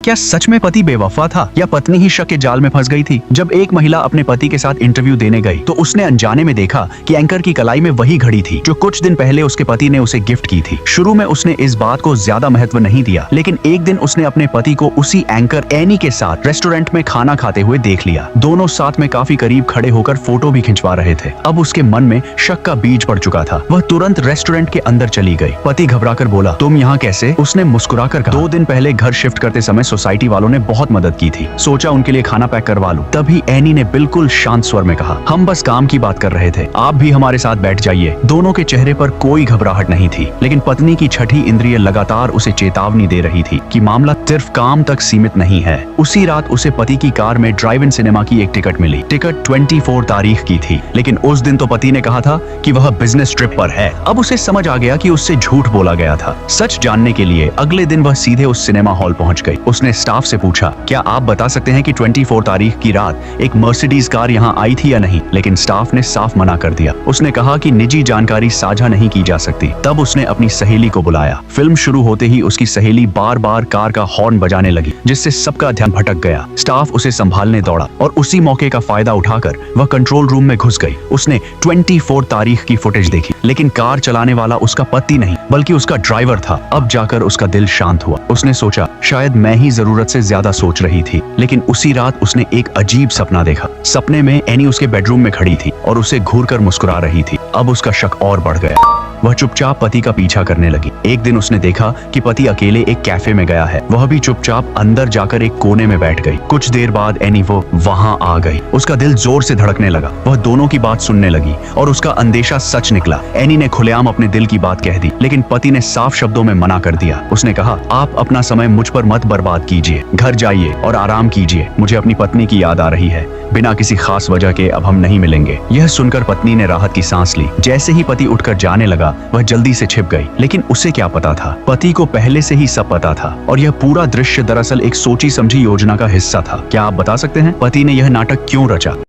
क्या सच में पति बेवफा था या पत्नी ही शक के जाल में फंस गई थी? जब एक महिला अपने पति के साथ इंटरव्यू देने गई तो उसने अनजाने में देखा कि एंकर की कलाई में वही घड़ी थी जो कुछ दिन पहले उसके पति ने उसे गिफ्ट की थी। शुरू में उसने इस बात को ज्यादा महत्व नहीं दिया, लेकिन एक दिन उसने अपने पति को उसी एंकर एनी के साथ रेस्टोरेंट में खाना खाते हुए देख लिया। दोनों साथ में काफी करीब खड़े होकर फोटो भी खिंचवा रहे थे। अब उसके मन में शक का बीज पड़ चुका था। वह तुरंत रेस्टोरेंट के अंदर चली गई। पति घबराकर बोला, तुम यहाँ कैसे? उसने मुस्कुराकर कहा, 2 दिन पहले घर शिफ्ट करते समय सोसाइटी वालों ने बहुत मदद की थी, सोचा उनके लिए खाना पैक करवा लूं। तभी एनी ने बिल्कुल शांत स्वर में कहा, हम बस काम की बात कर रहे थे, आप भी हमारे साथ बैठ जाइए। दोनों के चेहरे पर कोई घबराहट नहीं थी, लेकिन पत्नी की छठी इंद्रिय लगातार उसे चेतावनी दे रही थी कि मामला सिर्फ काम तक सीमित नहीं है। उसी रात उसे पति की कार में ड्राइव इन सिनेमा की एक टिकट मिली। टिकट 24 तारीख की थी, लेकिन उस दिन तो पति ने कहा था कि वह बिजनेस ट्रिप पर है। अब उसे समझ आ गया कि उससे झूठ बोला गया था। सच जानने के लिए अगले दिन वह सीधे उस सिनेमा हॉल पहुंच गई। उसने स्टाफ से पूछा, क्या आप बता सकते हैं कि 24 तारीख की रात एक मर्सिडीज कार यहाँ आई थी या नहीं? लेकिन स्टाफ ने साफ मना कर दिया। उसने कहा कि निजी जानकारी साझा नहीं की जा सकती। तब उसने अपनी सहेली को बुलाया। फिल्म शुरू होते ही उसकी सहेली बार बार कार का हॉर्न बजाने लगी, जिससे सबका ध्यान भटक गया। स्टाफ उसे संभालने दौड़ा और उसी मौके का फायदा उठाकर वह कंट्रोल रूम में घुस गई। उसने 24 तारीख की फुटेज देखी, लेकिन कार चलाने वाला उसका पति नहीं बल्कि उसका ड्राइवर था। अब जाकर उसका दिल शांत हुआ। उसने सोचा, शायद मैं ही जरूरत से ज्यादा सोच रही थी। लेकिन उसी रात उसने एक अजीब सपना देखा। सपने में एनी उसके बेडरूम में खड़ी थी और उसे घूरकर मुस्कुरा रही थी। अब उसका शक और बढ़ गया। वह चुपचाप पति का पीछा करने लगी। एक दिन उसने देखा कि पति अकेले एक कैफे में गया है। वह भी चुपचाप अंदर जाकर एक कोने में बैठ गई। कुछ देर बाद एनी वो वहां आ गई। उसका दिल जोर से धड़कने लगा। वह दोनों की बात सुनने लगी और उसका अंदेशा सच निकला। एनी ने खुलेआम अपने दिल की बात कह दी, लेकिन पति ने साफ शब्दों में मना कर दिया। उसने कहा, आप अपना समय मुझ पर मत बर्बाद कीजिए, घर जाइए और आराम कीजिए। मुझे अपनी पत्नी की याद आ रही है। बिना किसी खास वजह के अब हम नहीं मिलेंगे। यह सुनकर पत्नी ने राहत की सांस ली। जैसे ही पति उठकर जाने लगा, वह जल्दी से छिप गई। लेकिन उसे क्या पता था, पति को पहले से ही सब पता था और यह पूरा दृश्य दरअसल एक सोची समझी योजना का हिस्सा था। क्या आप बता सकते हैं पति ने यह नाटक क्यों रचा?